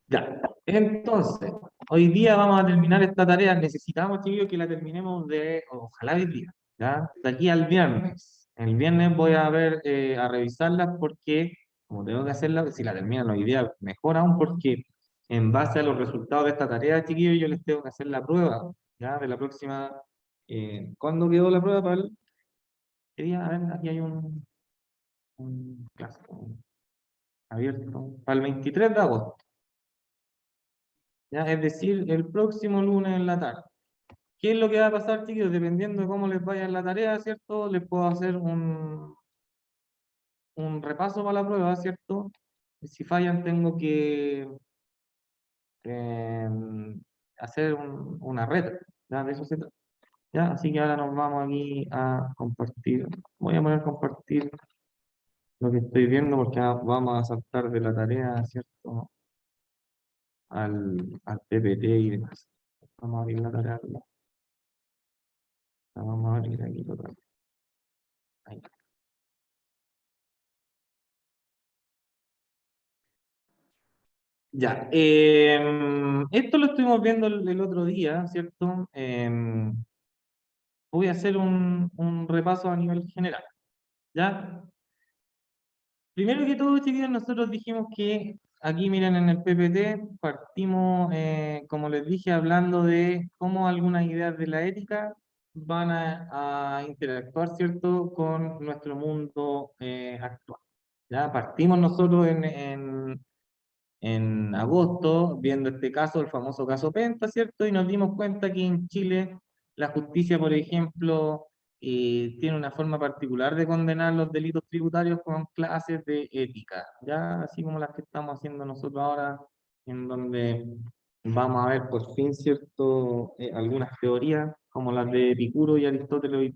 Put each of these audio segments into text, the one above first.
Ya, entonces, hoy día vamos a terminar esta tarea. Necesitamos, chicos, que la terminemos ojalá hoy día, ¿ya? De aquí al viernes. El viernes voy a ver, a revisarla porque, como tengo que hacerla, si la terminan hoy día, mejor aún porque en base a los resultados de esta tarea, chiquillos, yo les tengo que hacer la prueba, ¿ya? De la próxima, ¿cuándo quedó la prueba para el qué día? A ver, aquí hay un clásico abierto para el 23 de agosto. ¿Ya? Es decir, el próximo lunes en la tarde. ¿Qué es lo que va a pasar, chicos? Dependiendo de cómo les vaya en la tarea, ¿cierto? Les puedo hacer un repaso para la prueba, ¿cierto? Si fallan, tengo que eh, hacer una red, ¿ya? De eso se trata, ¿ya? Así que ahora nos vamos aquí a compartir. Voy a poner compartir lo que estoy viendo porque vamos a saltar de la tarea, ¿cierto? Al PPT y demás. Vamos a abrir la tarea. La vamos a abrir aquí total. Ahí. Ya, esto lo estuvimos viendo el otro día, ¿cierto? Voy a hacer un repaso a nivel general, ¿ya? Primero que todo, chiquillos, nosotros dijimos que aquí, miren, en el PPT partimos, como les dije, hablando de cómo algunas ideas de la ética van a interactuar, ¿cierto?, con nuestro mundo actual, ¿ya? Partimos nosotros en agosto, viendo este caso, el famoso caso Penta, ¿cierto? Y nos dimos cuenta que en Chile la justicia, por ejemplo, tiene una forma particular de condenar los delitos tributarios con clases de ética, ¿ya? Así como las que estamos haciendo nosotros ahora, en donde vamos a ver por fin, ¿cierto? Algunas teorías, como las de Epicuro y Aristóteles,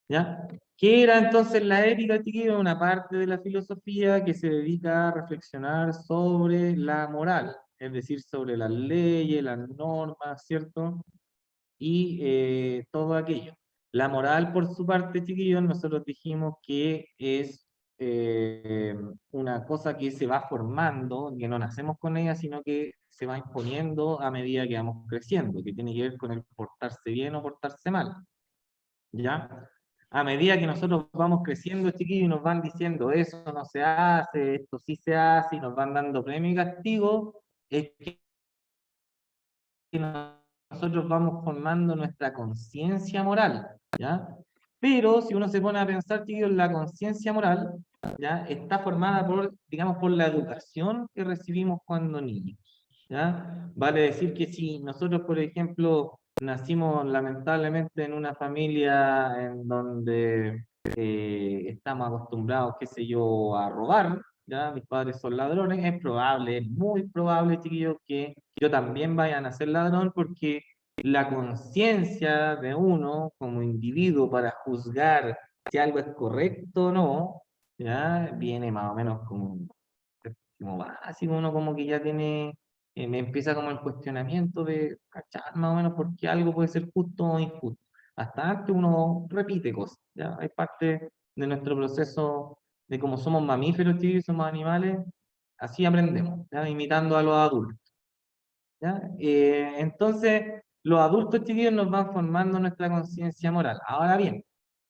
¿ya? ¿Qué era entonces la ética, chiquillos? Una parte de la filosofía que se dedica a reflexionar sobre la moral, es decir, sobre las leyes, las normas, ¿cierto? Y todo aquello. La moral, por su parte, chiquillos, nosotros dijimos que es una cosa que se va formando, que no nacemos con ella, sino que se va imponiendo a medida que vamos creciendo, que tiene que ver con el portarse bien o portarse mal. ¿Ya? A medida que nosotros vamos creciendo, chiquillos, y nos van diciendo eso no se hace, esto sí se hace, y nos van dando premio y castigo, es que nosotros vamos formando nuestra conciencia moral, ¿ya? Pero si uno se pone a pensar, chiquillos, la conciencia moral, ¿ya? Está formada por, digamos, por la educación que recibimos cuando niños, ¿ya? Vale decir que si nosotros, por ejemplo, nacimos lamentablemente en una familia en donde estamos acostumbrados, qué sé yo, a robar, ¿ya? Mis padres son ladrones, es probable, es muy probable, chiquillos, que yo también vaya a nacer ladrón porque la conciencia de uno como individuo para juzgar si algo es correcto o no, ¿ya? Viene más o menos como básico, uno como que ya tiene, me empieza como el cuestionamiento de cachar más o menos por qué algo puede ser justo o injusto. Hasta antes uno repite cosas, ¿ya? Es parte de nuestro proceso de cómo somos mamíferos, chicos, somos animales, así aprendemos, ¿ya? Imitando a los adultos, ¿ya? Entonces, los adultos, chiquillos, nos van formando nuestra conciencia moral. Ahora bien,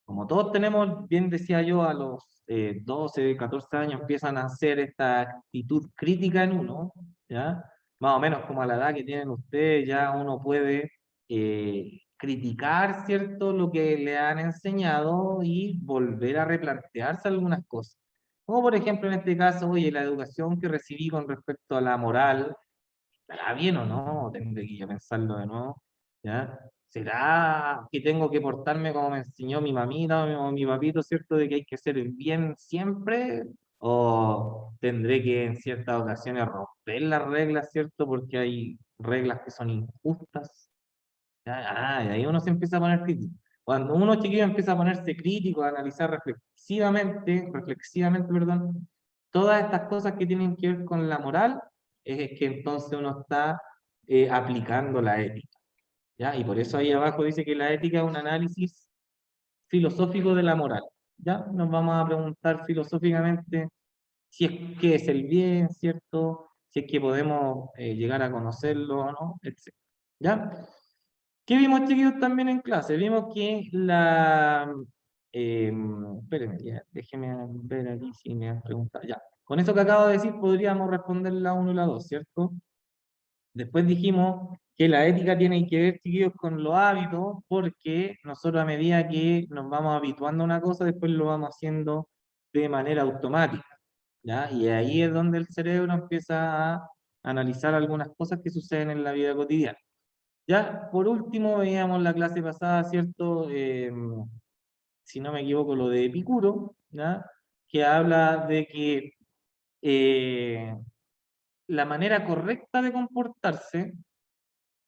como todos tenemos, bien decía yo, a los 12, 14 años empiezan a hacer esta actitud crítica en uno, ¿ya? Más o menos como a la edad que tienen ustedes, ya uno puede criticar, ¿cierto?, lo que le han enseñado y volver a replantearse algunas cosas. Como por ejemplo en este caso, oye, la educación que recibí con respecto a la moral, ¿estará bien o no? Tendré que yo pensarlo de nuevo, ¿ya? ¿Será que tengo que portarme como me enseñó mi mamita o mi papito, ¿cierto? De que hay que hacer el bien siempre, o tendré que en ciertas ocasiones romper las reglas, ¿cierto? Porque hay reglas que son injustas. ¿Ya? Ah, y ahí uno se empieza a poner crítico. Cuando uno chiquillo empieza a ponerse crítico, a analizar reflexivamente, perdón, todas estas cosas que tienen que ver con la moral, es que entonces uno está aplicando la ética, ¿ya? Y por eso ahí abajo dice que la ética es un análisis filosófico de la moral, ¿ya? Nos vamos a preguntar filosóficamente si es qué es el bien, ¿cierto? si es que podemos llegar a conocerlo o no, etc. ¿Ya? ¿Qué vimos, chiquillos, también en clase? Vimos que espérenme, ya, déjenme ver aquí si me han preguntado. Ya, con eso que acabo de decir podríamos responder la 1 y la 2, ¿cierto? Después dijimos que la ética tiene que ver, chiquillos, con los hábitos, porque nosotros a medida que nos vamos habituando a una cosa, después lo vamos haciendo de manera automática, ¿ya? Y ahí es donde el cerebro empieza a analizar algunas cosas que suceden en la vida cotidiana. Ya, por último, veíamos la clase pasada, ¿cierto? Si no me equivoco, lo de Epicuro, ¿ya? Que habla de que eh, la manera correcta de comportarse,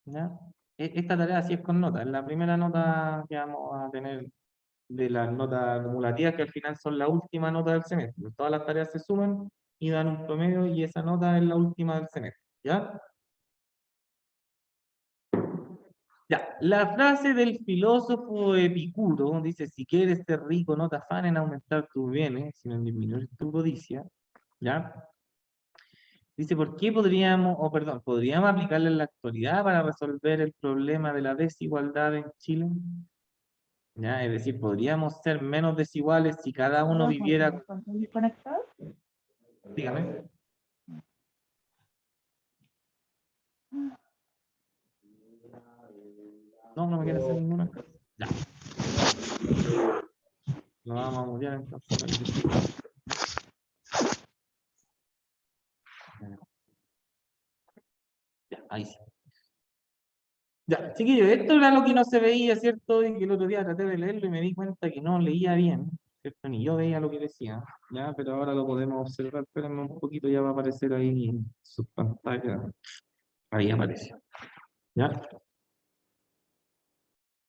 ¿ya? Esta tarea sí es con nota, es la primera nota que vamos a tener de las notas acumulativas, que al final son la última nota del semestre. Todas las tareas se suman y dan un promedio y esa nota es la última del semestre, ¿ya? Ya, la frase del filósofo Epicuro dice, si quieres ser rico, no te afanes en aumentar tus bienes, sino en disminuir tu codicia, ¿ya? Dice, ¿por qué podríamos, o perdón, podríamos aplicarla en la actualidad para resolver el problema de la desigualdad en Chile? ¿Ya? Es decir, ¿podríamos ser menos desiguales si cada uno ¿Todos viviera, nuestros controles conectados? dígame, no, no me quiere hacer ninguna, ya, lo vamos a mutear entonces, para que se ya, ahí sí. Ya, chiquillos, esto era lo que no se veía, ¿cierto? Y que el otro día traté de leerlo y me di cuenta que no leía bien, ¿cierto? Ni yo veía lo que decía, ¿ya? Pero ahora lo podemos observar, espérenme un poquito, ya va a aparecer ahí en su pantalla. Ahí apareció, ¿ya?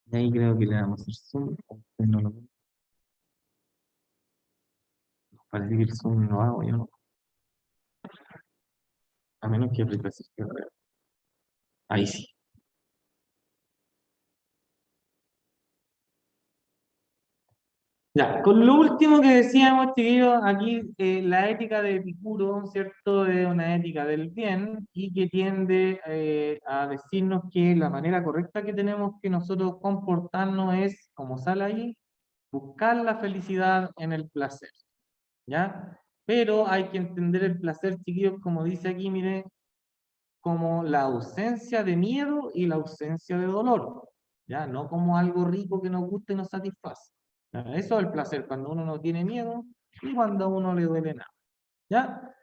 Y ahí creo que le damos el zoom. No, parece que el zoom no hago yo, ¿no? A menos que apriete así. Ahí sí. Ya, con lo último que decíamos, chiquillos, aquí la ética de Epicuro, ¿cierto? Es una ética del bien y que tiende a decirnos que la manera correcta que tenemos que nosotros comportarnos es, como sale ahí, buscar la felicidad en el placer, ¿ya? Pero hay que entender el placer, chiquillos, como dice aquí, mire, como la ausencia de miedo y la ausencia de dolor, ¿ya? No como algo rico que nos gusta y nos satisface. ¿Ya? Eso es el placer, cuando uno no tiene miedo y cuando a uno le duele nada, ¿ya?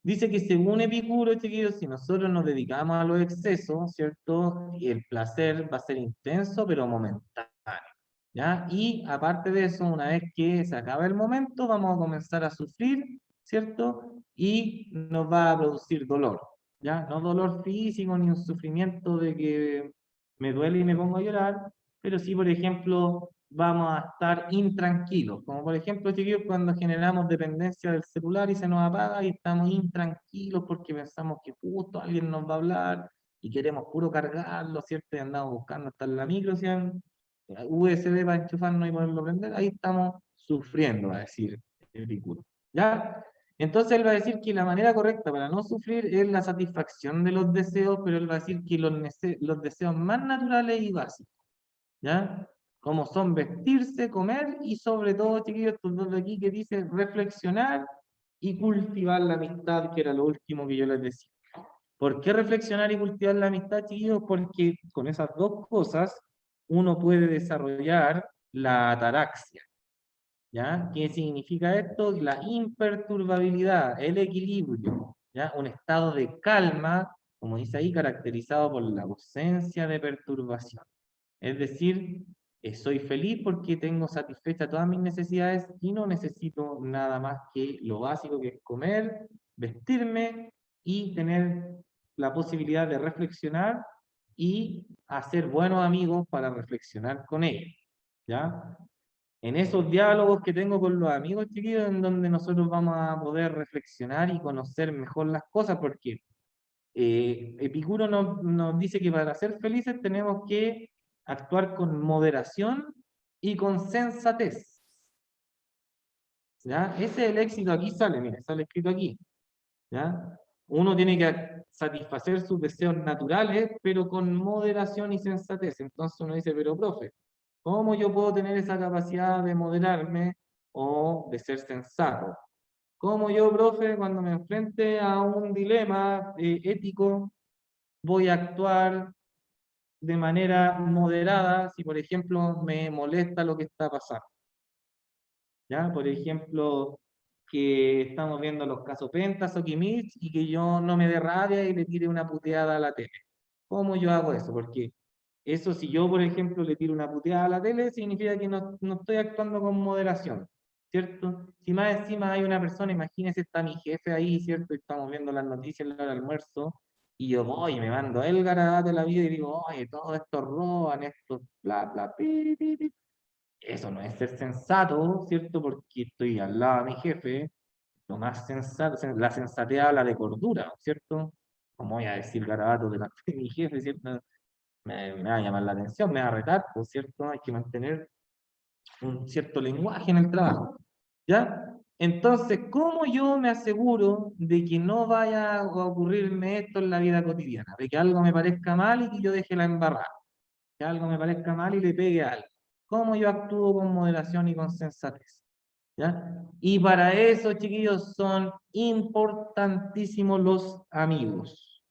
Dice que según Epicuro, chiquillos, si nosotros nos dedicamos a los excesos, ¿cierto? Y el placer va a ser intenso, pero momentáneo, ¿ya? Y aparte de eso, una vez que se acaba el momento, vamos a comenzar a sufrir, ¿cierto? Y nos va a producir dolor, ¿ya? No dolor físico ni un sufrimiento de que me duele y me pongo a llorar, pero sí, por ejemplo, vamos a estar intranquilos, como por ejemplo, chiquillos, cuando generamos dependencia del celular y se nos apaga y estamos intranquilos porque pensamos que justo alguien nos va a hablar y queremos puro cargarlo, ¿cierto? Y andamos buscando hasta en la micro, ¿sí? USB para enchufarnos y poderlo prender, ahí estamos sufriendo, va a decir Epicuro. ¿Ya? Entonces él va a decir que la manera correcta para no sufrir es la satisfacción de los deseos, pero él va a decir que los deseos más naturales y básicos, ¿ya? Como son vestirse, comer y sobre todo, chiquillos, estos dos de aquí que dice reflexionar y cultivar la amistad, que era lo último que yo les decía. ¿Por qué reflexionar y cultivar la amistad, chiquillos? Porque con esas dos cosas uno puede desarrollar la ataraxia, ¿ya? ¿Qué significa esto? La imperturbabilidad, el equilibrio, ¿ya? Un estado de calma, como dice ahí, caracterizado por la ausencia de perturbación. Es decir, soy feliz porque tengo satisfechas todas mis necesidades y no necesito nada más que lo básico, que es comer, vestirme y tener la posibilidad de reflexionar y hacer buenos amigos para reflexionar con ellos, ¿ya? En esos diálogos que tengo con los amigos, chiquillos, en donde nosotros vamos a poder reflexionar y conocer mejor las cosas, porque Epicuro nos dice que para ser felices tenemos que actuar con moderación y con sensatez. ¿Ya? Ese es el éxito, aquí sale, mire, sale escrito aquí. ¿Ya? uno tiene que satisfacer sus deseos naturales, pero con moderación y sensatez. Entonces uno dice, pero profe, ¿cómo yo puedo tener esa capacidad de moderarme o de ser sensato? ¿Cómo yo, profe, cuando me enfrente a un dilema ético, voy a actuar de manera moderada si, por ejemplo, me molesta lo que está pasando? ¿Ya? Por ejemplo, que estamos viendo los casos Pentas o Kimich y que yo no me dé rabia y le tire una puteada a la tele. ¿Cómo yo hago eso? Porque eso, si yo, por ejemplo, le tiro una puteada a la tele, significa que no estoy actuando con moderación, ¿cierto? Si más encima hay una persona, imagínese, está mi jefe ahí, ¿cierto? Y estamos viendo las noticias en la hora del almuerzo, y yo voy y me mando el garabato de la vida y digo, oye, todo esto roban, esto, bla, bla, pi, pi, pi. Eso no es ser sensato, ¿cierto? Porque estoy al lado de mi jefe. Lo más sensato, la sensatez habla de cordura, ¿cierto? Como voy a decir garabato delante de mi jefe, ¿cierto? Me va a llamar la atención, me va a retar, pues, ¿cierto? Hay que mantener un cierto lenguaje en el trabajo, ¿ya? Entonces, ¿cómo yo me aseguro de que no vaya a ocurrirme esto en la vida cotidiana? De que algo me parezca mal y que yo deje la embarrada, que algo me parezca mal y le pegue a algo. ¿Cómo yo actúo con moderación y con sensatez? ¿Ya? Y para eso, chiquillos, son importantísimos los amigos,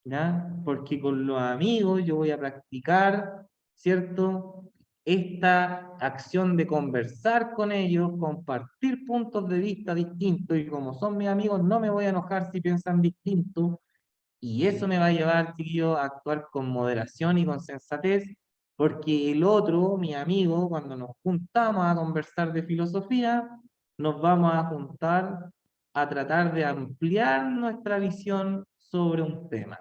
¿ya? Porque con los amigos yo voy a practicar, ¿cierto? Esta acción de conversar con ellos, compartir puntos de vista distintos, y como son mis amigos, no me voy a enojar si piensan distinto, y eso me va a llevar, chiquillos, a actuar con moderación y con sensatez, porque el otro, mi amigo, cuando nos juntamos a conversar de filosofía, nos vamos a juntar a tratar de ampliar nuestra visión sobre un tema.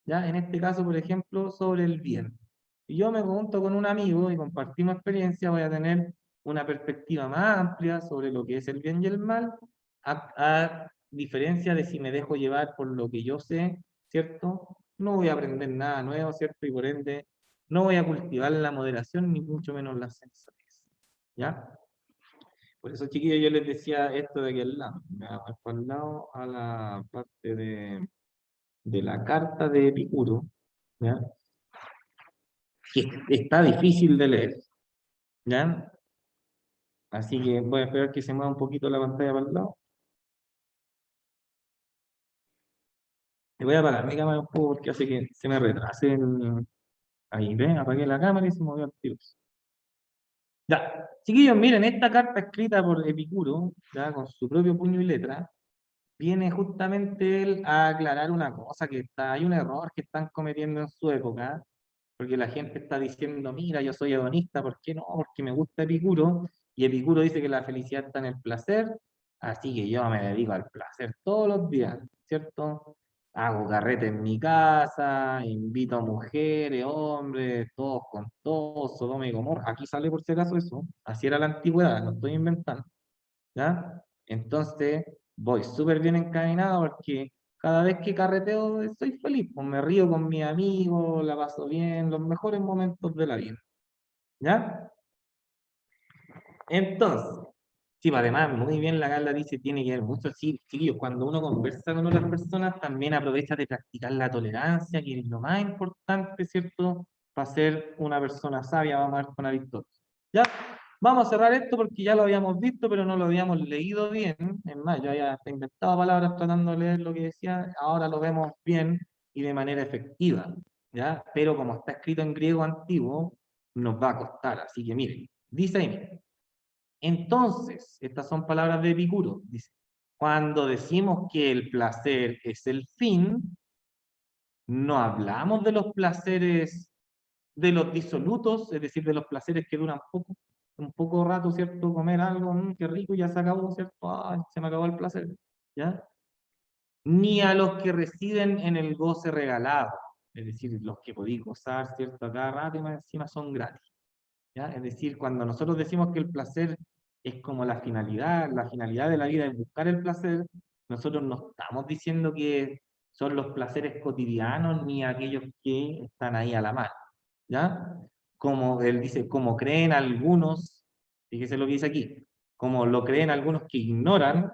¿Ya? En este caso, por ejemplo, sobre el bien. Si yo me junto con un amigo y compartimos experiencia, voy a tener una perspectiva más amplia sobre lo que es el bien y el mal, a diferencia de si me dejo llevar por lo que yo sé, ¿cierto? No voy a aprender nada nuevo, ¿cierto? Y por ende, no voy a cultivar la moderación, ni mucho menos la sensatez. ¿Ya? Por eso, chiquillos, yo les decía esto de que al lado, me voy por el lado a la parte de la carta de Epicuro, ¿ya? Que está difícil de leer, ¿ya? Así que voy a esperar que se mueva un poquito la pantalla para el lado. Le voy a apagar mi cámara un poco porque hace que se me retrase Ahí, ¿ven? Apagué la cámara y se movió el tío. Ya, chiquillos, miren, esta carta escrita por Epicuro, ya, con su propio puño y letra, viene justamente él a aclarar una cosa hay un error que están cometiendo en su época, porque la gente está diciendo, mira, yo soy hedonista, ¿por qué no? Porque me gusta Epicuro, y Epicuro dice que la felicidad está en el placer, así que yo me dedico al placer todos los días, ¿cierto? Hago carrete en mi casa, invito a mujeres, hombres, todos con todos, Sodoma y Gomorra. Aquí sale por si acaso eso, así era la antigüedad, no estoy inventando, ¿ya? Entonces, voy súper bien encaminado porque cada vez que carreteo estoy feliz, pues me río con mis amigos, la paso bien, los mejores momentos de la vida, ¿ya? Entonces, sí, pues, además, muy bien la Carla dice, tiene que ver mucho, sí, chiquillos, cuando uno conversa con otras personas, también aprovecha de practicar la tolerancia, que es lo más importante, ¿cierto? Para ser una persona sabia, vamos a ver con Aristóteles. ¿Ya? Vamos a cerrar esto porque ya lo habíamos visto, pero no lo habíamos leído bien. Es más, yo había hasta inventado palabras tratando de leer lo que decía, ahora lo vemos bien y de manera efectiva, ¿ya? Pero como está escrito en griego antiguo, nos va a costar, así que miren, dice ahí, miren. Entonces, estas son palabras de Epicuro. Dice, cuando decimos que el placer es el fin, no hablamos de los placeres de los disolutos, es decir, de los placeres que duran poco, un poco rato, ¿cierto? Comer algo, qué rico, ya se acabó, ¿cierto? Ay, se me acabó el placer, ¿ya? Ni a los que residen en el goce regalado, es decir, los que podéis gozar, ¿cierto? A cada rato y más encima son gratis. ¿Ya? Es decir, cuando nosotros decimos que el placer es como la finalidad de la vida es buscar el placer, nosotros no estamos diciendo que son los placeres cotidianos ni aquellos que están ahí a la mano, ¿ya? Como él dice, como creen algunos, fíjese lo que dice aquí, como lo creen algunos que ignoran,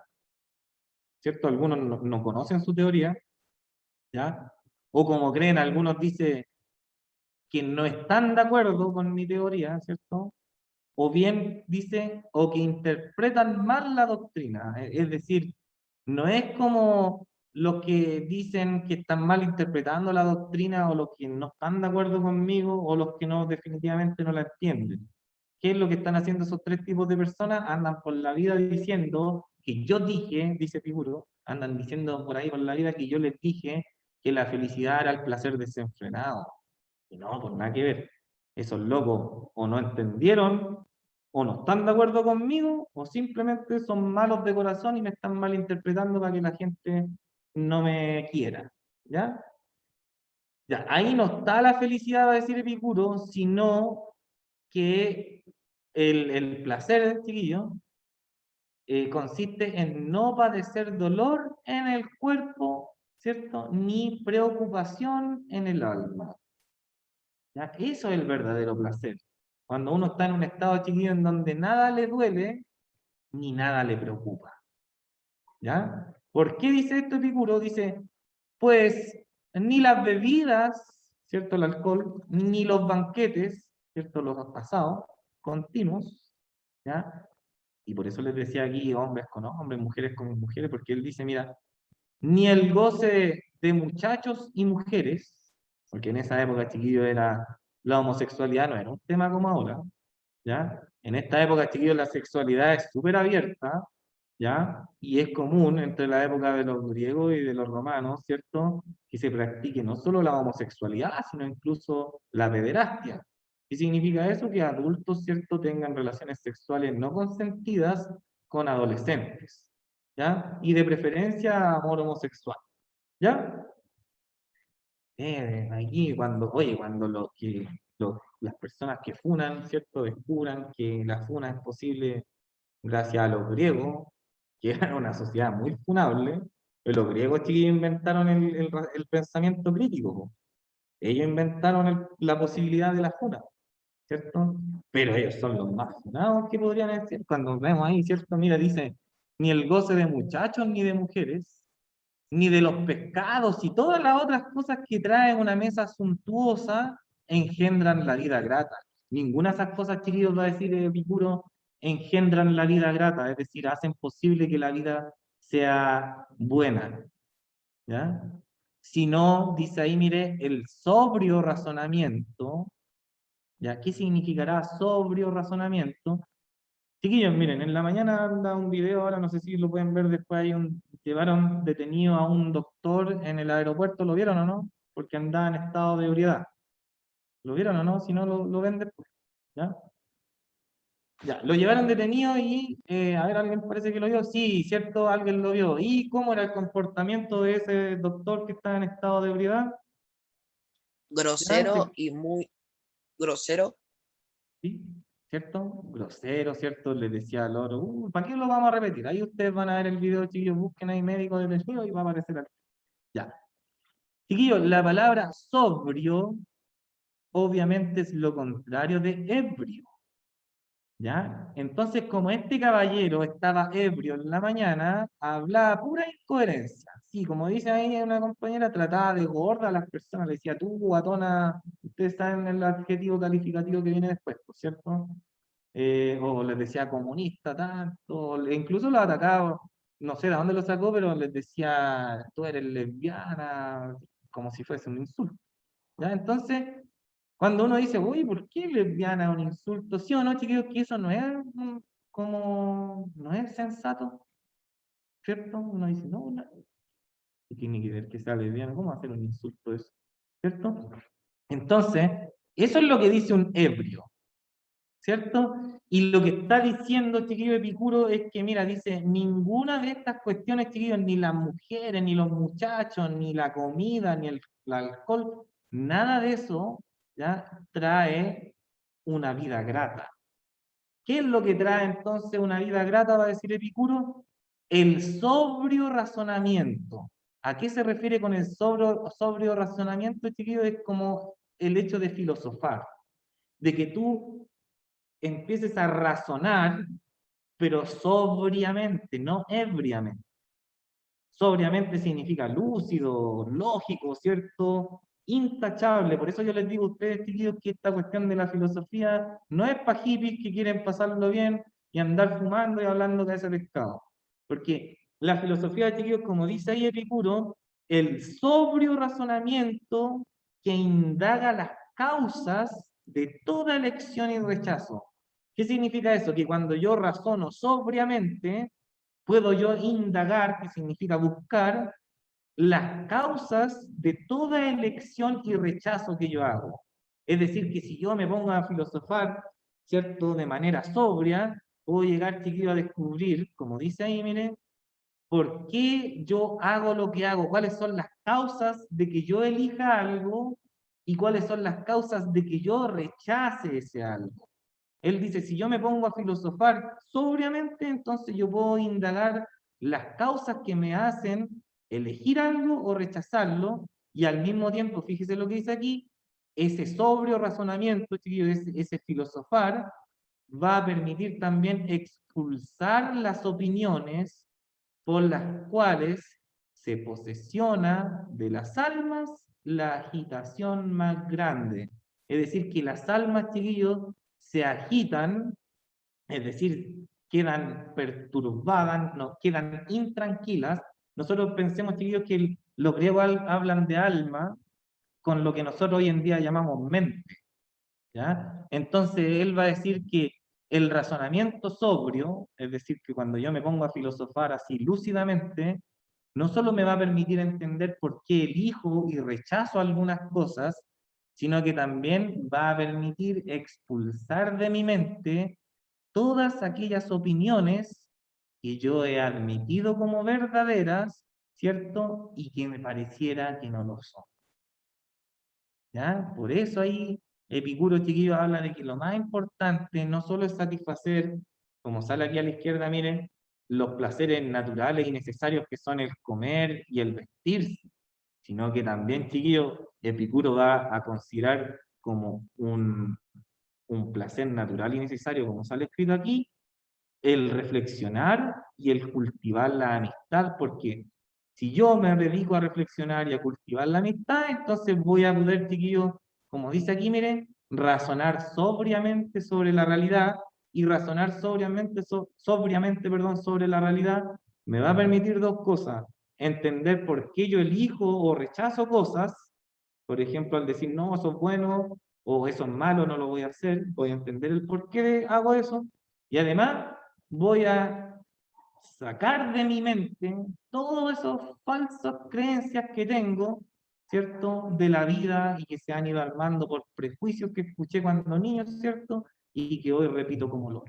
¿cierto? Algunos no conocen su teoría, ¿ya? O como creen, algunos dicen que no están de acuerdo con mi teoría, ¿cierto? O bien dicen, o que interpretan mal la doctrina. Es decir, no es como los que dicen que están mal interpretando la doctrina o los que no están de acuerdo conmigo o los que no definitivamente no la entienden. ¿Qué es lo que están haciendo esos tres tipos de personas? Andan por la vida diciendo que yo dije, dice Epicuro, andan diciendo por ahí por la vida que yo les dije que la felicidad era el placer desenfrenado. Y no, pues nada que ver. Esos locos o no entendieron, o no están de acuerdo conmigo, o simplemente son malos de corazón y me están malinterpretando para que la gente no me quiera. ¿Ya? Ya, ahí no está la felicidad, va a decir Epicuro, sino que el placer, chiquillo, consiste en no padecer dolor en el cuerpo, ¿cierto? Ni preocupación en el alma. ¿Ya? Eso es el verdadero placer. Cuando uno está en un estado, chiquillo, en donde nada le duele, ni nada le preocupa. ¿Ya? ¿Por qué dice esto Epicuro? Dice, pues ni las bebidas, ¿cierto? El alcohol, ni los banquetes, ¿cierto? Los pasados, continuos, ¿ya? Y por eso les decía aquí hombres con hombres, mujeres con mujeres, porque él dice, mira, ni el goce de muchachos y mujeres, porque en esa época, chiquillo, era la homosexualidad, no era un tema como ahora, ¿ya? En esta época, chiquillo, la sexualidad es súper abierta, ¿ya? Y es común entre la época de los griegos y de los romanos, ¿cierto? Que se practique no solo la homosexualidad, sino incluso la pederastia. ¿Qué significa eso? Que adultos, ¿cierto?, tengan relaciones sexuales no consentidas con adolescentes, ¿ya? Y de preferencia amor homosexual, ¿ya? Aquí cuando, oye, cuando las personas que funan, ¿cierto?, descubran que la funa es posible gracias a los griegos, que eran una sociedad muy funable, pero los griegos chiquillos inventaron el pensamiento crítico, po. Ellos inventaron la posibilidad de la funa, ¿cierto? Pero ellos son los más funados que podrían decir. Cuando vemos ahí, ¿cierto? Mira, dice, ni el goce de muchachos ni de mujeres, ni de los pescados y todas las otras cosas que traen una mesa suntuosa engendran la vida grata. Ninguna de esas cosas, chiquillos, va a decir Epicuro, engendran la vida grata, es decir, hacen posible que la vida sea buena, ¿ya? Si no, dice ahí, mire, el sobrio razonamiento, ¿ya? ¿Qué significará sobrio razonamiento? Chiquillos, miren, en la mañana anda un video, ahora no sé si lo pueden ver después, llevaron detenido a un doctor en el aeropuerto, ¿lo vieron o no? Porque andaba en estado de ebriedad. ¿Lo vieron o no? Si no, lo ven después. ¿Ya? Ya, lo llevaron detenido y, a ver, ¿alguien parece que lo vio? Sí, cierto, alguien lo vio. ¿Y cómo era el comportamiento de ese doctor que estaba en estado de ebriedad? ¿Ya? Grosero y muy grosero. ¿Sí? ¿Cierto? Grosero, ¿cierto? Le decía al loro, ¿para qué lo vamos a repetir? Ahí ustedes van a ver el video, chiquillos, busquen ahí médico detenido y va a aparecer aquí. Ya. Chiquillos, la palabra sobrio obviamente es lo contrario de ebrio, ¿ya? Entonces, como este caballero estaba ebrio en la mañana, hablaba pura incoherencia. Sí, como dice ahí una compañera, trataba de gorda a las personas, le decía, tú, guatona, ustedes saben el adjetivo calificativo que viene después, ¿por cierto? O les decía comunista, tanto, incluso los atacaba, no sé de dónde lo sacó, pero les decía, tú eres lesbiana, como si fuese un insulto. ¿Ya? Entonces, cuando uno dice, uy, ¿por qué lesbiana es un insulto? ¿Sí o no, chiquillos? Que eso no es como, no es sensato, ¿cierto? Uno dice, no, no, ¿qué tiene que ver que sea lesbiana? ¿Cómo hacer un insulto eso? ¿Cierto? Entonces, eso es lo que dice un ebrio, ¿cierto? Y lo que está diciendo, chiquillo Epicuro, es que, mira, dice, ninguna de estas cuestiones, chiquillos, ni las mujeres, ni los muchachos, ni la comida, ni el alcohol, nada de eso, ¿ya? Trae una vida grata. ¿Qué es lo que trae entonces una vida grata, va a decir Epicuro? El sobrio razonamiento. ¿A qué se refiere con el sobrio razonamiento, chiquillos? Es como el hecho de filosofar, de que tú empieces a razonar, pero sobriamente, no ebriamente. Sobriamente significa lúcido, lógico, ¿cierto? Intachable. Por eso yo les digo a ustedes, chiquillos, que esta cuestión de la filosofía no es para hippies que quieren pasarlo bien y andar fumando y hablando de ese pescado. Porque la filosofía, chiquillos, como dice ahí Epicuro, el sobrio razonamiento que indaga las causas de toda elección y rechazo. ¿Qué significa eso? Que cuando yo razono sobriamente, puedo yo indagar, que significa buscar, las causas de toda elección y rechazo que yo hago. Es decir, que si yo me pongo a filosofar, ¿cierto?, de manera sobria, puedo llegar, chiquillo, a descubrir, como dice ahí, miren, por qué yo hago lo que hago, cuáles son las causas de que yo elija algo y cuáles son las causas de que yo rechace ese algo. Él dice, si yo me pongo a filosofar sobriamente, entonces yo puedo indagar las causas que me hacen elegir algo o rechazarlo, y al mismo tiempo, fíjese lo que dice aquí, ese sobrio razonamiento, chiquillo, ese filosofar, va a permitir también expulsar las opiniones por las cuales se posesiona de las almas la agitación más grande. Es decir, que las almas, chiquillos, se agitan, es decir, quedan perturbadas, no, quedan intranquilas. Nosotros pensemos, chiquillos, que los griegos hablan de alma con lo que nosotros hoy en día llamamos mente, ¿ya? Entonces él va a decir que el razonamiento sobrio, es decir, que cuando yo me pongo a filosofar así lúcidamente, no solo me va a permitir entender por qué elijo y rechazo algunas cosas, sino que también va a permitir expulsar de mi mente todas aquellas opiniones que yo he admitido como verdaderas, ¿cierto? Y que me pareciera que no lo son. ¿Ya? Por eso ahí Epicuro, chiquillo, habla de que lo más importante no solo es satisfacer, como sale aquí a la izquierda, miren, los placeres naturales y necesarios que son el comer y el vestirse, sino que también, chiquillo, Epicuro va a considerar como un placer natural y necesario, como sale escrito aquí, el reflexionar y el cultivar la amistad, porque si yo me dedico a reflexionar y a cultivar la amistad, entonces voy a poder, chiquillos, como dice aquí, miren, razonar sobriamente sobre la realidad, y razonar sobriamente, perdón, sobre la realidad me va a permitir dos cosas: entender por qué yo elijo o rechazo cosas, por ejemplo, al decir, no, eso es bueno, o eso es malo, no lo voy a hacer, voy a entender el por qué hago eso, y además voy a sacar de mi mente todas esas falsas creencias que tengo, ¿cierto?, de la vida y que se han ido armando por prejuicios que escuché cuando niño, ¿cierto?, y que hoy repito como loco.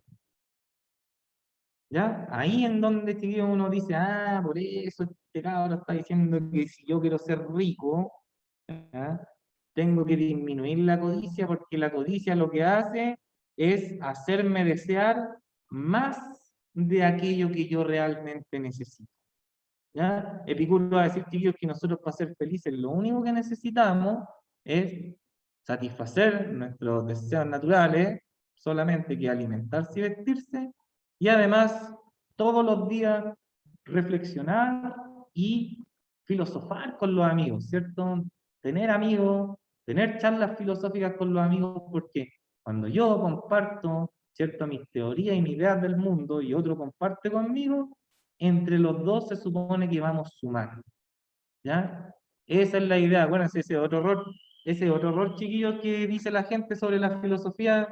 ¿Ya? Ahí en donde, chiquillo, uno dice, ah, por eso este cabrón está diciendo que si yo quiero ser rico, ¿ya?, tengo que disminuir la codicia, porque la codicia lo que hace es hacerme desear más de aquello que yo realmente necesito. ¿Ya? Epicuro va a decir, chiquillos, que nosotros para ser felices lo único que necesitamos es satisfacer nuestros deseos naturales, solamente que alimentarse y vestirse, y además todos los días reflexionar y filosofar con los amigos, ¿cierto? Tener amigos, tener charlas filosóficas con los amigos, porque cuando yo comparto, ¿cierto?, mis teorías y mis ideas del mundo y otro comparte conmigo, entre los dos se supone que vamos sumando, ¿ya? Esa es la idea. Acuérdense, ese otro error, chiquillos, que dice la gente sobre la filosofía,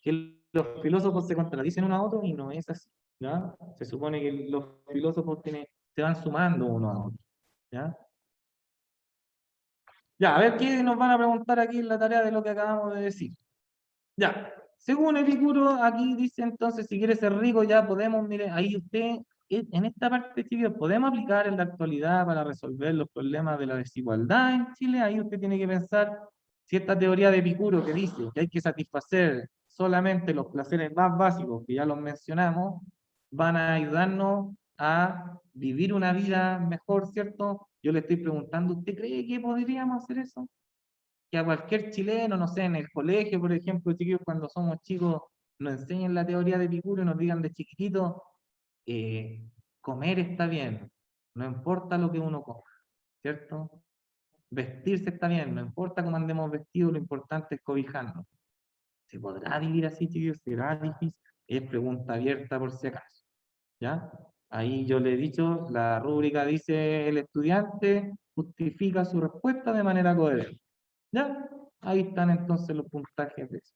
que los filósofos se contradicen uno a otro, y no es así, ¿ya? Se supone que los filósofos se van sumando uno a otro, ¿ya? Ya, a ver qué nos van a preguntar aquí en la tarea de lo que acabamos de decir. Ya, según Epicuro, aquí dice entonces, si quiere ser rico, ya podemos, mire, ahí usted, en esta parte, chicos, podemos aplicar en la actualidad para resolver los problemas de la desigualdad en Chile. Ahí usted tiene que pensar si esta teoría de Epicuro que dice que hay que satisfacer solamente los placeres más básicos, que ya los mencionamos, van a ayudarnos a vivir una vida mejor, ¿cierto? Yo le estoy preguntando, ¿usted cree que podríamos hacer eso? Que a cualquier chileno, no sé, en el colegio, por ejemplo, chiquillos, cuando somos chicos, nos enseñen la teoría de Epicuro y nos digan de chiquitito, comer está bien, no importa lo que uno coma, ¿cierto? Vestirse está bien, no importa cómo andemos vestidos, lo importante es cobijarnos. ¿Se podrá vivir así, chicos? ¿Será difícil? Es pregunta abierta por si acaso, ¿ya? Ahí yo le he dicho, la rúbrica dice, el estudiante justifica su respuesta de manera coherente, ¿ya? Ahí están entonces los puntajes de eso.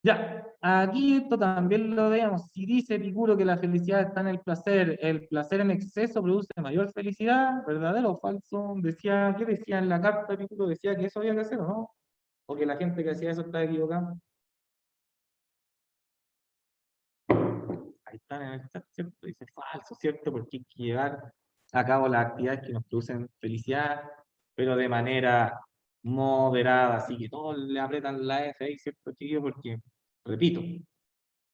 Ya, aquí esto también lo veamos. Si dice Epicuro que la felicidad está en el placer en exceso produce mayor felicidad, ¿verdadero o falso? Decía, ¿qué decía en la carta Epicuro? Decía que eso había que hacer, ¿o no? O que la gente que hacía eso estaba equivocada. Ahí están en el chat, ¿cierto? Dice falso, ¿cierto? Porque hay que llevar a cabo las actividades que nos producen felicidad, pero de manera moderada, así que todos le apretan la F ahí, ¿cierto, chiquillos? Porque, repito,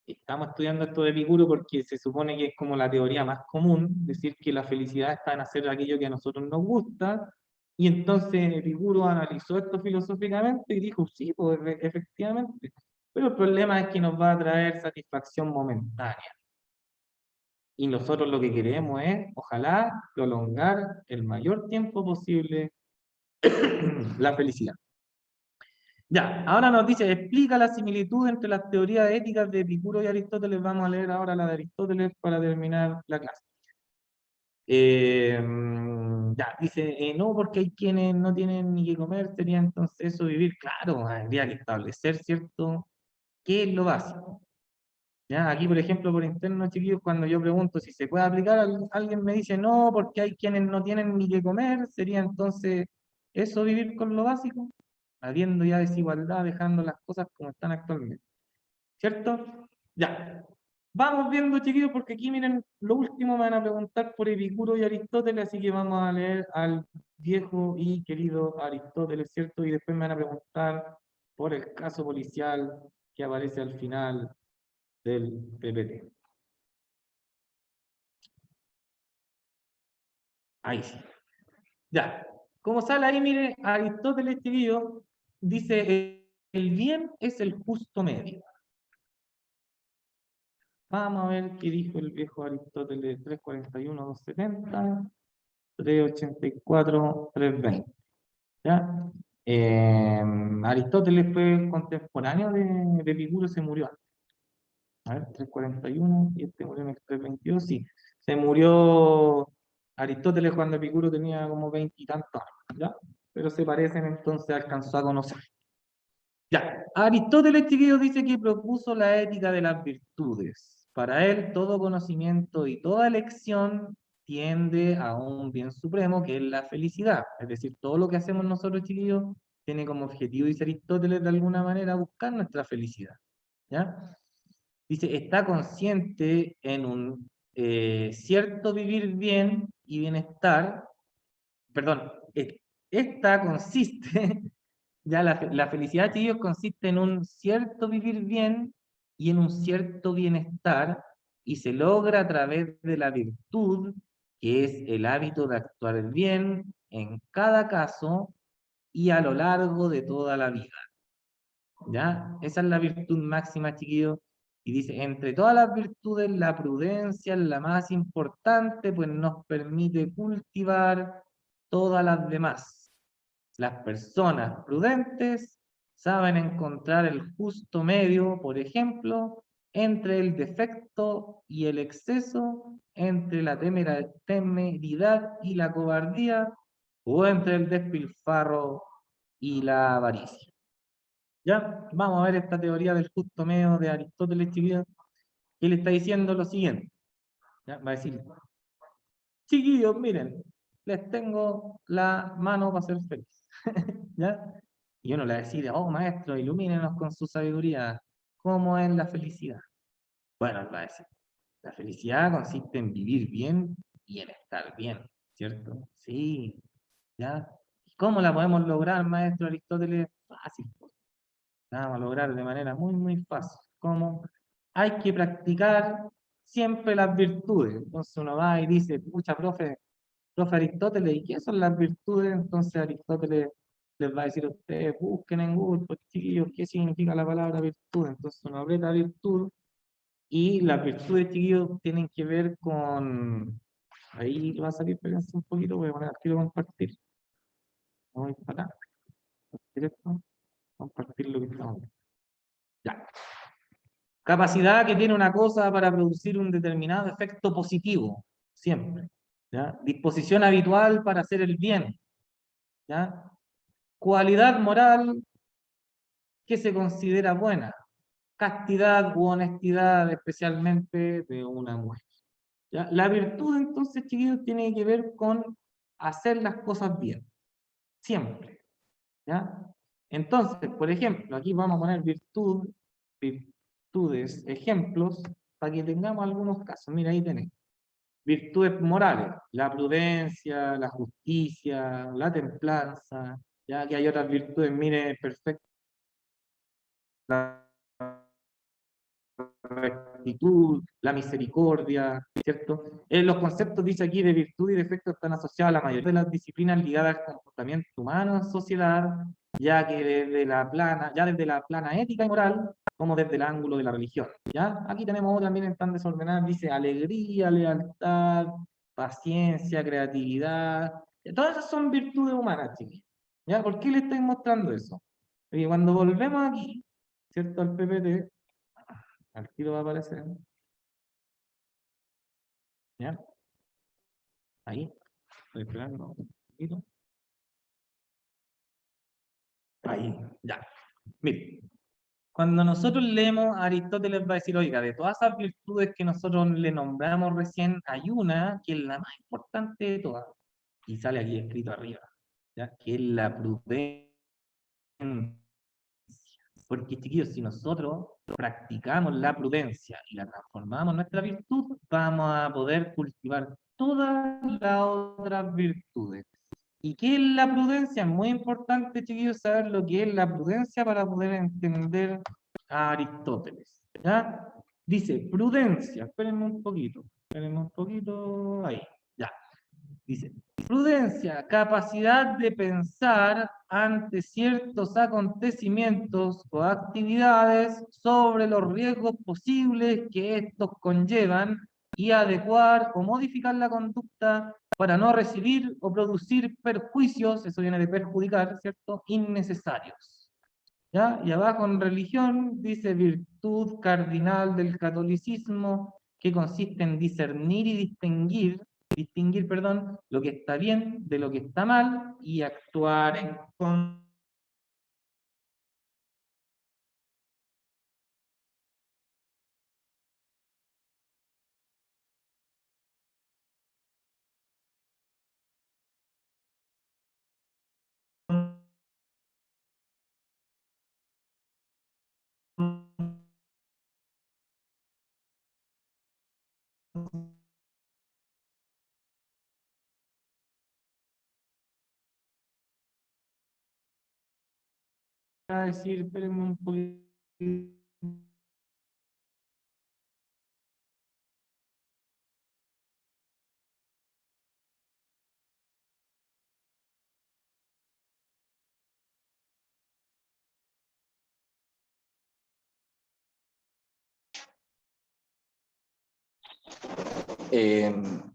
estamos estudiando esto de Epicuro porque se supone que es como la teoría más común, decir que la felicidad está en hacer aquello que a nosotros nos gusta, y entonces Epicuro analizó esto filosóficamente y dijo, sí, pues efectivamente, pero el problema es que nos va a traer satisfacción momentánea. Y nosotros lo que queremos es, ojalá, prolongar el mayor tiempo posible la felicidad. Ya, ahora nos dice, explica la similitud entre las teorías éticas de Epicuro y Aristóteles. Vamos a leer ahora la de Aristóteles para terminar la clase. Ya, dice, no, porque hay quienes no tienen ni que comer, sería entonces eso vivir. Claro, habría que establecer, ¿cierto? ¿Qué es lo básico? Ya, aquí, por ejemplo, por interno, chiquillos, cuando yo pregunto si se puede aplicar, alguien me dice no, porque hay quienes no tienen ni que comer, sería entonces eso vivir con lo básico, habiendo ya desigualdad, dejando las cosas como están actualmente. ¿Cierto? Ya. Vamos viendo, chiquillos, porque aquí miren, lo último me van a preguntar por Epicuro y Aristóteles, así que vamos a leer al viejo y querido Aristóteles, ¿cierto? Y después me van a preguntar por el caso policial que aparece al final del PPT. Ahí sí. Ya. Como sale ahí, mire, Aristóteles, chiquillo, dice, el bien es el justo medio. Vamos a ver qué dijo el viejo Aristóteles, 341, 270, 384, 320. ¿Ya? Aristóteles fue contemporáneo de Epicuro, se murió antes. A ver, 341, y este murió en el 322, sí. Se murió Aristóteles cuando Epicuro tenía como 20 y tantos años, ¿ya? Pero se parecen, entonces alcanzó a conocer. Ya, Aristóteles, chiquillos, dice que propuso la ética de las virtudes. Para él, todo conocimiento y toda elección tiende a un bien supremo, que es la felicidad. Es decir, todo lo que hacemos nosotros, chiquillos, tiene como objetivo, dice Aristóteles, de alguna manera, buscar nuestra felicidad. ¿Ya? Dice, está consciente en un cierto vivir bien y bienestar, perdón, esta consiste, ya la felicidad, chicos, consiste en un cierto vivir bien y en un cierto bienestar, y se logra a través de la virtud, que es el hábito de actuar bien en cada caso y a lo largo de toda la vida. ¿Ya? Esa es la virtud máxima, chiquillos. Y dice, entre todas las virtudes, la prudencia es la más importante, pues nos permite cultivar todas las demás. Las personas prudentes saben encontrar el justo medio, por ejemplo, entre el defecto y el exceso, entre la temeridad y la cobardía, o entre el despilfarro y la avaricia. ¿Ya? Vamos a ver esta teoría del justo medio de Aristóteles, chiquillos, que le está diciendo lo siguiente. ¿Ya? Va a decir, chiquillos, miren, les tengo la mano para ser feliz. ¿Ya? Y uno le va a decir, oh maestro, ilumínenos con su sabiduría. ¿Cómo es la felicidad? Bueno, él va a decir, la felicidad consiste en vivir bien y en estar bien, ¿cierto? Sí, ¿ya? ¿Y cómo la podemos lograr, maestro Aristóteles? Fácil, pues. La vamos a lograr de manera muy, muy fácil. ¿Cómo? Hay que practicar siempre las virtudes. Entonces uno va y dice, pucha, profe Aristóteles, ¿y qué son las virtudes? Entonces Aristóteles les va a decir a ustedes, busquen en Google, pues chiquillos, ¿qué significa la palabra virtud? Entonces uno aprieta virtud y las virtudes, chiquillos, tienen que ver con Ahí va a salir, espérense un poquito, voy a poner aquí, compartir. Voy para acá, compartir esto, compartir lo que estamos viendo. Ya. Capacidad que tiene una cosa para producir un determinado efecto positivo, siempre. ¿Ya? Disposición habitual para hacer el bien. ¿Ya? Cualidad moral que se considera buena. Castidad u honestidad, especialmente de una mujer. ¿Ya? La virtud, entonces, chiquillos, tiene que ver con hacer las cosas bien. Siempre. ¿Ya? Entonces, por ejemplo, aquí vamos a poner virtudes, ejemplos, para que tengamos algunos casos. Mira, ahí tenemos. Virtudes morales, la prudencia, la justicia, la templanza, ya que hay otras virtudes, mire, perfecta, la rectitud, la misericordia, ¿cierto? Los conceptos, dice aquí, de virtud y defecto están asociados a la mayoría de las disciplinas ligadas al comportamiento humano en sociedad, ya que desde la plana ética y moral, como desde el ángulo de la religión, ¿ya? Aquí tenemos otra, miren, tan desordenadas, dice alegría, lealtad, paciencia, creatividad, todas esas son virtudes humanas, chiquillos, ¿ya? ¿Por qué le estoy mostrando eso? Porque cuando volvemos aquí, ¿cierto? Al PPT, al tiro va a aparecer, ¿ya? Ahí, estoy esperando un poquito. Ahí, ya. Mire, cuando nosotros leemos, Aristóteles va a decir, oiga, de todas esas virtudes que nosotros le nombramos recién, hay una que es la más importante de todas, y sale aquí escrito arriba, ¿ya? Que es la prudencia. Porque, chiquillos, si nosotros practicamos la prudencia y la transformamos en nuestra virtud, vamos a poder cultivar todas las otras virtudes. ¿Y qué es la prudencia? Es muy importante, chiquillos, saber lo que es la prudencia para poder entender a Aristóteles. ¿Ya? Dice, prudencia, espérenme un poquito, ahí, ya. Dice, prudencia, capacidad de pensar ante ciertos acontecimientos o actividades sobre los riesgos posibles que estos conllevan y adecuar o modificar la conducta para no recibir o producir perjuicios, eso viene de perjudicar, ¿cierto?, innecesarios. ¿Ya? Y abajo en religión dice virtud cardinal del catolicismo que consiste en discernir y distinguir, perdón, lo que está bien de lo que está mal y actuar en a decir, espérenme un poquito.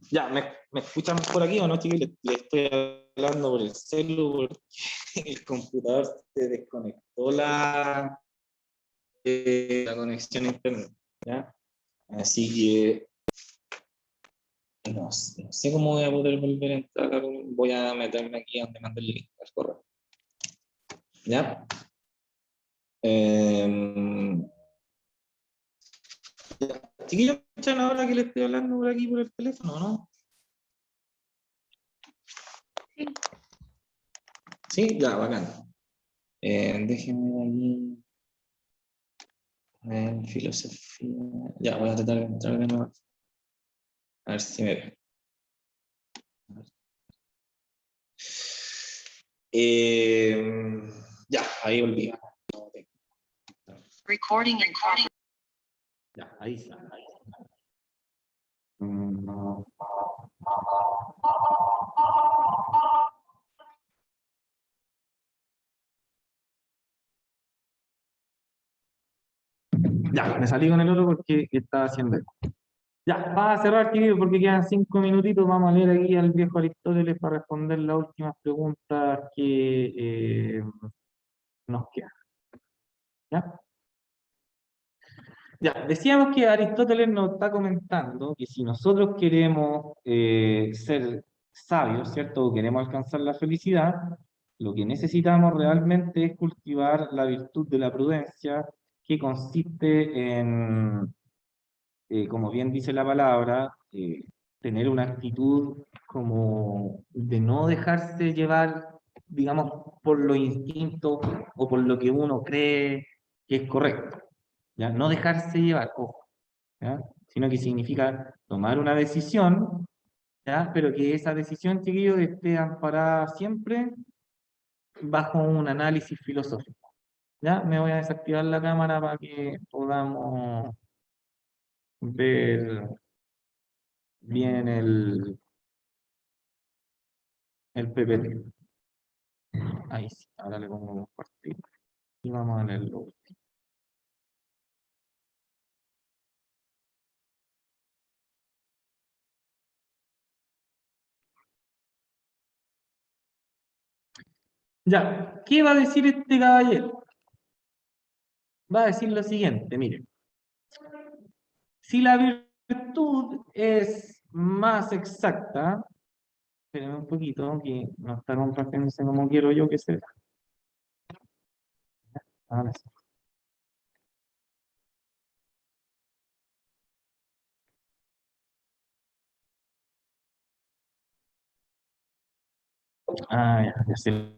Ya, ¿me escuchan por aquí o no, chicos? Le estoy hablando por el celular porque el computador se desconectó la conexión a internet, ¿ya? Así que no sé cómo voy a poder volver a entrar. Voy a meterme aquí donde mando el link al correo. ¿Ya? Ya. Chiquillos, ¿me escuchan ahora que les estoy hablando por aquí por el teléfono, no? Sí, ya, bacán. Déjenme aquí. Filosofía. Ya, voy a tratar de entrar de nuevo. A ver si me ve. Ya, ahí volví. Recording. Ya, ahí está. Ya, me salí con el otro porque estaba haciendo esto. Ya, para cerrar, querido, porque quedan 5 minutitos, vamos a leer aquí al viejo Aristóteles para responder las últimas preguntas que nos quedan. ¿Ya? Ya, decíamos que Aristóteles nos está comentando que si nosotros queremos ser sabios, ¿cierto? O queremos alcanzar la felicidad, lo que necesitamos realmente es cultivar la virtud de la prudencia, que consiste en, como bien dice la palabra, tener una actitud como de no dejarse llevar, digamos, por los instintos o por lo que uno cree que es correcto. ¿Ya? No dejarse llevar, ojo, ¿ya? Sino que significa tomar una decisión, ¿ya? Pero que esa decisión, chiquillos, esté amparada siempre bajo un análisis filosófico. ¿Ya? Me voy a desactivar la cámara para que podamos ver bien el PPT. Ahí sí, ahora le pongo compartir y vamos a leerlo. Ya, ¿qué va a decir este caballero? Va a decir lo siguiente, miren. Si la virtud es más exacta, espérenme un poquito, que no está compartiéndose como quiero yo que sea. Ahora sí. Ah, ya, ya sé.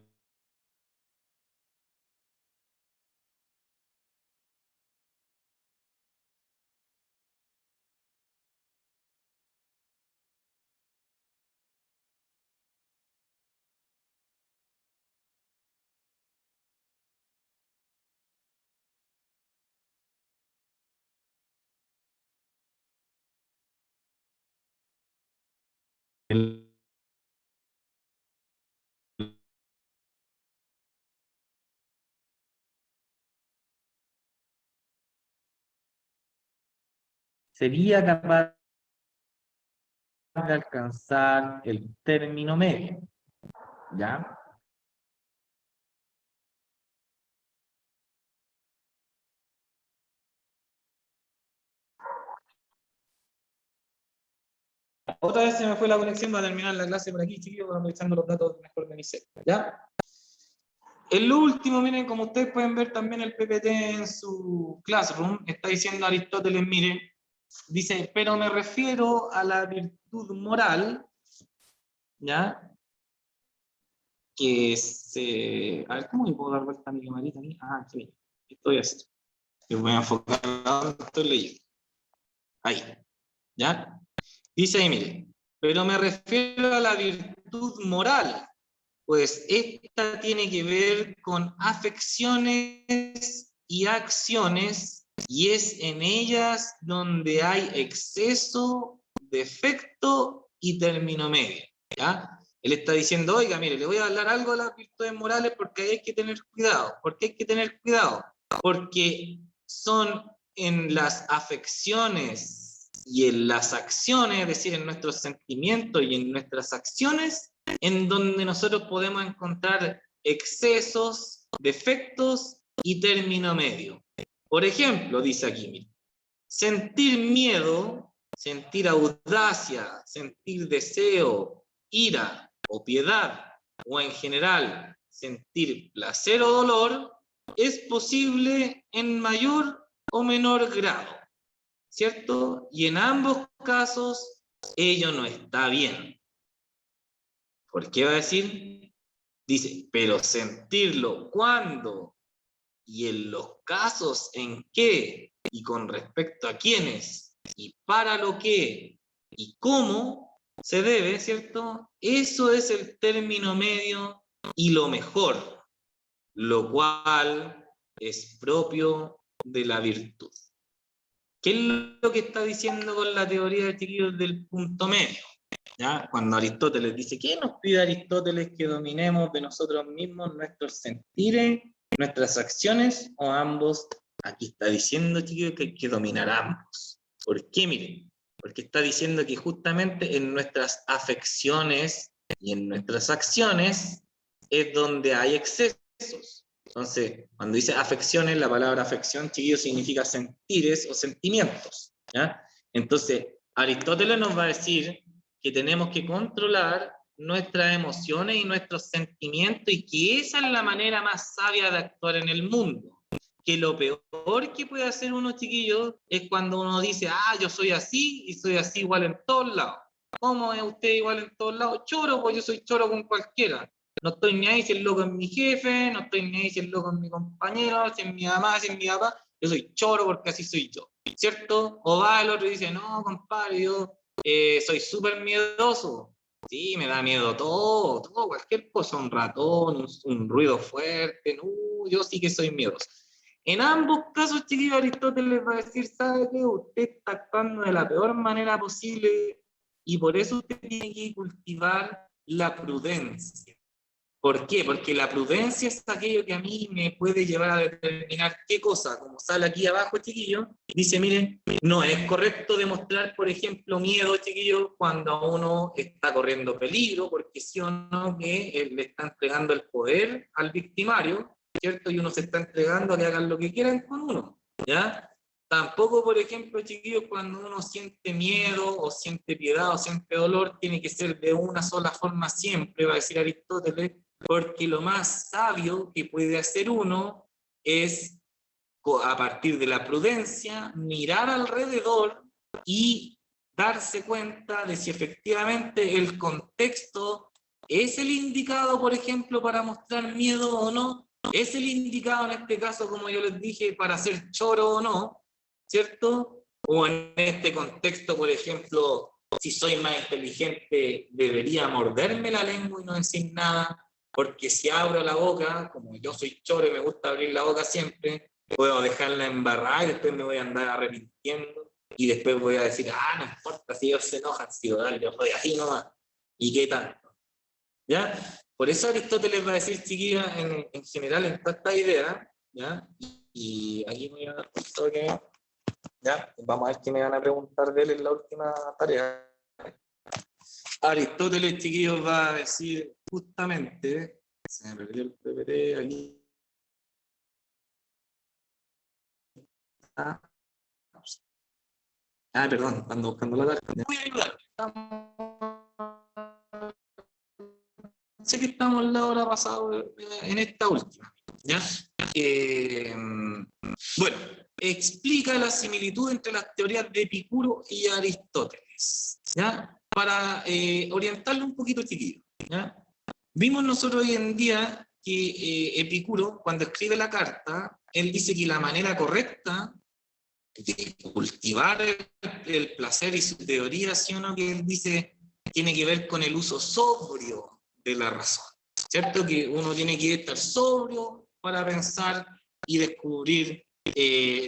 Sería capaz de alcanzar el término medio, ¿ya? Otra vez se me fue la conexión, va a terminar la clase por aquí, chiquillos, aprovechando los datos mejor de mi set, ¿ya? En lo último, miren, como ustedes pueden ver también el PPT en su Classroom, está diciendo Aristóteles, miren, dice, pero me refiero a la virtud moral, ¿ya? Que se... A ver, ¿cómo le puedo dar vuelta a mi camarita aquí? Ah, sí, estoy así. Yo voy a enfocar a donde estoy leyendo. Ahí, ¿ya? Dice ahí, mire, pero me refiero a la virtud moral, pues esta tiene que ver con afecciones y acciones, y es en ellas donde hay exceso, defecto y término medio, ¿ya? Él está diciendo, oiga, mire, le voy a hablar algo de las virtudes morales porque hay que tener cuidado. ¿Por qué hay que tener cuidado? Porque son en las afecciones y en las acciones, es decir, en nuestros sentimientos y en nuestras acciones, en donde nosotros podemos encontrar excesos, defectos y término medio. Por ejemplo, dice aquí, mira, sentir miedo, sentir audacia, sentir deseo, ira o piedad, o en general sentir placer o dolor, es posible en mayor o menor grado, ¿cierto? Y en ambos casos, ello no está bien. ¿Por qué va a decir? Dice, pero sentirlo cuando y en los casos en que y con respecto a quiénes y para lo que y cómo se debe, ¿cierto? Eso es el término medio y lo mejor, lo cual es propio de la virtud. ¿Qué es lo que está diciendo con la teoría de chiquillos del punto medio? ¿Ya? Cuando Aristóteles dice, ¿qué nos pide Aristóteles? Que dominemos de nosotros mismos nuestros sentires, nuestras acciones o ambos. Aquí está diciendo, chicos, que hay que dominar ambos. ¿Por qué? Miren, porque está diciendo que justamente en nuestras afecciones y en nuestras acciones es donde hay excesos. Entonces, cuando dice afecciones, la palabra afección, chiquillos, significa sentires o sentimientos, ¿ya? Entonces, Aristóteles nos va a decir que tenemos que controlar nuestras emociones y nuestros sentimientos y que esa es la manera más sabia de actuar en el mundo. Que lo peor que puede hacer uno, chiquillo, es cuando uno dice, yo soy así y soy así igual en todos lados. ¿Cómo es usted igual en todos lados? Choro, pues yo soy choro con cualquiera. No estoy ni ahí si el loco es mi jefe, no estoy ni ahí si el loco es mi compañero, si es mi mamá, si es mi papá. Yo soy choro porque así soy yo, ¿cierto? O va el otro y dice, no, compadre, yo soy súper miedoso. Sí, me da miedo todo, cualquier cosa, un ratón, un ruido fuerte, no, yo sí que soy miedoso. En ambos casos, chiquillos, Aristóteles va a decir, ¿sabe qué? Usted está actuando de la peor manera posible y por eso usted tiene que cultivar la prudencia. ¿Por qué? Porque la prudencia es aquello que a mí me puede llevar a determinar qué cosa, como sale aquí abajo, chiquillo, dice, miren, no es correcto demostrar, por ejemplo, miedo, chiquillo, cuando uno está corriendo peligro, porque sí o no que le está entregando el poder al victimario, ¿cierto? Y uno se está entregando a que hagan lo que quieran con uno, ¿ya? Tampoco, por ejemplo, chiquillos, cuando uno siente miedo o siente piedad o siente dolor, tiene que ser de una sola forma siempre, va a decir Aristóteles, porque lo más sabio que puede hacer uno es, a partir de la prudencia, mirar alrededor y darse cuenta de si efectivamente el contexto es el indicado, por ejemplo, para mostrar miedo o no, es el indicado en este caso, como yo les dije, para ser choro o no, ¿cierto? O en este contexto, por ejemplo, si soy más inteligente, debería morderme la lengua y no decir nada, porque si abro la boca, como yo soy choro y me gusta abrir la boca siempre, puedo dejarla embarrada y después me voy a andar arrepintiendo y después voy a decir, no importa si ellos se enojan, si yo soy así nomás, y qué tanto, ¿ya? Por eso Aristóteles va a decir, chiquilla, en general, en toda esta idea, ¿ya? Y aquí voy a dar un toque, ¿ya? Vamos a ver qué me van a preguntar de él en la última tarea. Aristóteles, chiquillos, va a decir justamente, se me perdió el PPT aquí. Perdón, ando buscando la tarjeta. Voy a ayudar. Sé que estamos en la hora pasada en esta última, ¿ya? Bueno, explica la similitud entre las teorías de Epicuro y Aristóteles, ¿ya? Para orientarlo un poquito, chiquillo, ¿ya? Vimos nosotros hoy en día que Epicuro, cuando escribe la carta, él dice que la manera correcta de cultivar el placer y su teoría, ¿sí o no? Que él dice tiene que ver con el uso sobrio de la razón, ¿cierto? Que uno tiene que estar sobrio para pensar y descubrir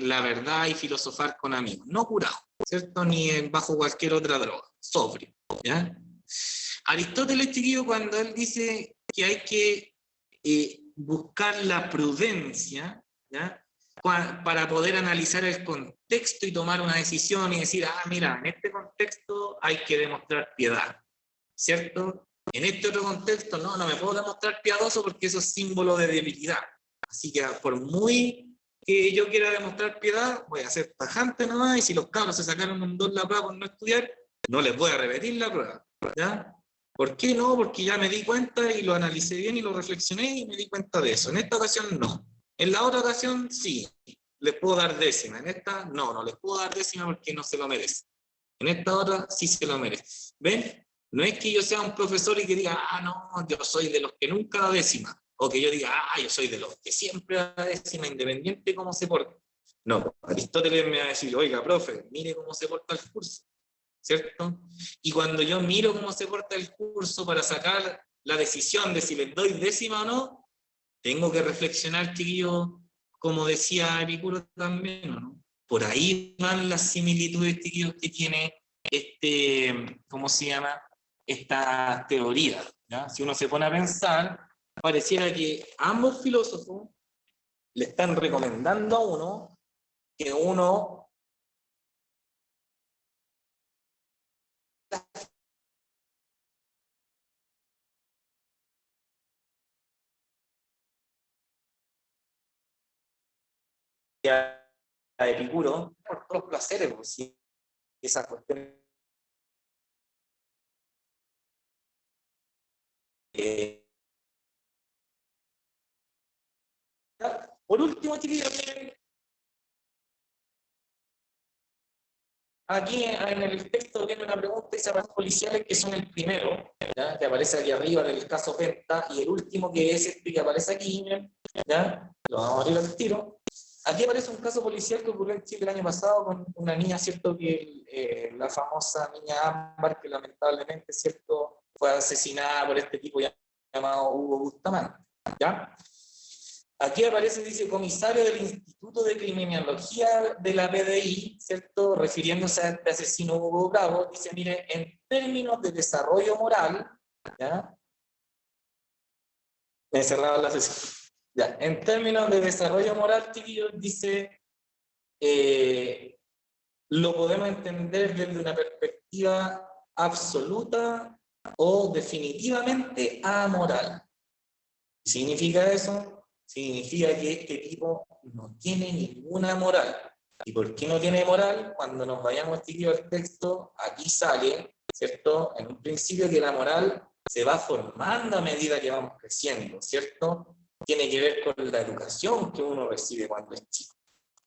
la verdad y filosofar con amigos, no curado, ¿cierto? Ni bajo cualquier otra droga, sobrio, ¿ya? Aristóteles, chiquillo, cuando él dice que hay que buscar la prudencia, ¿ya? Para poder analizar el contexto y tomar una decisión y decir, mira, en este contexto hay que demostrar piedad, ¿cierto? En este otro contexto, no me puedo demostrar piadoso porque eso es símbolo de debilidad. Así que por muy que yo quiera demostrar piedad, voy a ser tajante nomás, y si los cabros se sacaron un 2 la prueba por no estudiar, no les voy a repetir la prueba, ¿ya? ¿Por qué no? Porque ya me di cuenta y lo analicé bien y lo reflexioné y me di cuenta de eso. En esta ocasión no. En la otra ocasión sí, les puedo dar décima. En esta no les puedo dar décima porque no se lo merece. En esta otra sí se lo merece. ¿Ven? No es que yo sea un profesor y que diga, no, yo soy de los que nunca da décima. O que yo diga, yo soy de los que siempre da décima, independiente de cómo se porte. No, Aristóteles me va a decir, oiga, profe, mire cómo se porta el curso, ¿cierto? Y cuando yo miro cómo se porta el curso para sacar la decisión de si les doy décima o no, tengo que reflexionar, chiquillos, como decía Epicuro también, ¿no? Por ahí van las similitudes, chiquillos, que tiene ¿cómo se llama? Esta teoría, ¿ya? Si uno se pone a pensar, pareciera que ambos filósofos le están recomendando a uno que uno a Epicuro, por todos los placeres, pues, sí, esa cuestión. Por último, chiquillos, aquí en el texto viene una pregunta y se policiales que son el primero, ¿ya? Que aparece aquí arriba del caso Penta, y el último que es este que aparece aquí, ¿ya? Lo vamos a abrir al tiro. Aquí aparece un caso policial que ocurrió en Chile el año pasado con una niña, ¿cierto? Que la famosa niña Ámbar, que lamentablemente, ¿cierto? Fue asesinada por este tipo llamado Hugo Bustamante, ¿ya? Aquí aparece, dice, comisario del Instituto de Criminología de la PDI, ¿cierto? Refiriéndose a este asesino Hugo Bravo, dice, mire, en términos de desarrollo moral, ¿ya? Me cerraba la sesión. Ya, en términos de desarrollo moral, chiquillos, dice, lo podemos entender desde una perspectiva absoluta o definitivamente amoral. ¿Qué significa eso? Significa que este tipo no tiene ninguna moral. ¿Y por qué no tiene moral? Cuando nos vayamos chiquillos al texto, aquí sale, ¿cierto? En un principio que la moral se va formando a medida que vamos creciendo, ¿cierto? Tiene que ver con la educación que uno recibe cuando es chico.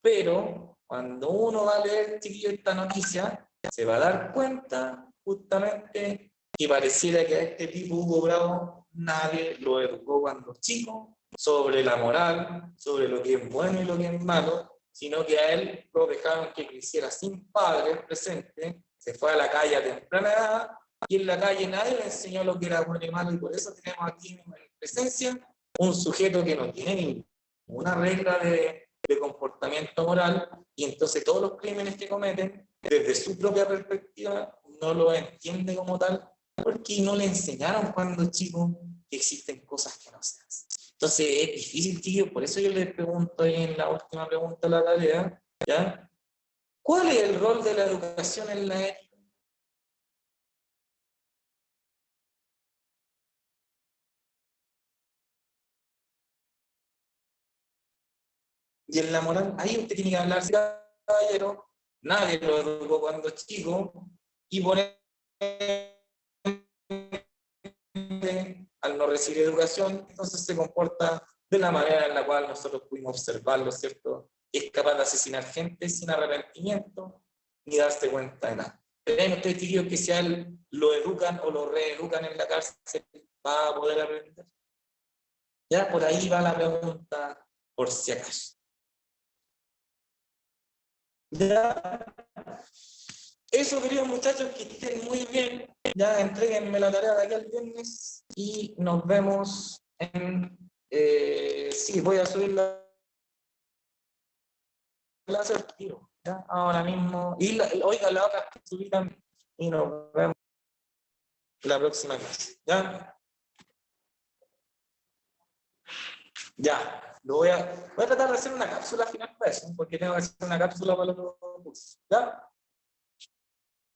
Pero cuando uno va a leer, chiquillo, esta noticia, se va a dar cuenta justamente que pareciera que a este tipo Hugo Bravo nadie lo educó cuando chico sobre la moral, sobre lo que es bueno y lo que es malo, sino que a él lo dejaron que creciera sin padres presentes, se fue a la calle a temprana edad, y en la calle nadie le enseñó lo que era bueno y malo, y por eso tenemos aquí en presencia un sujeto que no tiene ninguna regla de comportamiento moral, y entonces todos los crímenes que cometen, desde su propia perspectiva, no lo entiende como tal, porque no le enseñaron cuando chico que existen cosas que no se hacen. Entonces es difícil, chicos, por eso yo les pregunto ahí en la última pregunta de la tarea, ¿ya? ¿Cuál es el rol de la educación en la ética? Y en la moral, ahí usted tiene que hablar, caballero, nadie lo educó cuando chico, y por al no recibir educación, entonces se comporta de la manera en la cual nosotros pudimos observarlo, ¿cierto? Es capaz de asesinar gente sin arrepentimiento ni darse cuenta de nada. ¿Creen ustedes, chiquillos, que si a él lo educan o lo reeducan en la cárcel, va a poder aprender? Ya por ahí va la pregunta, por si acaso. Ya. Eso, queridos muchachos, que estén muy bien. Ya entréguenme la tarea de aquí al viernes y nos vemos en... sí, voy a subir la clase al tiro, ¿ya? Ahora mismo. Y oiga, la otra que subí también. Y nos vemos la próxima clase. ¿Ya? Ya. Voy a tratar de hacer una cápsula final para eso, porque tengo que hacer una cápsula para los cursos. ¿Ya?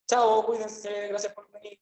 Chao, cuídense, gracias por venir.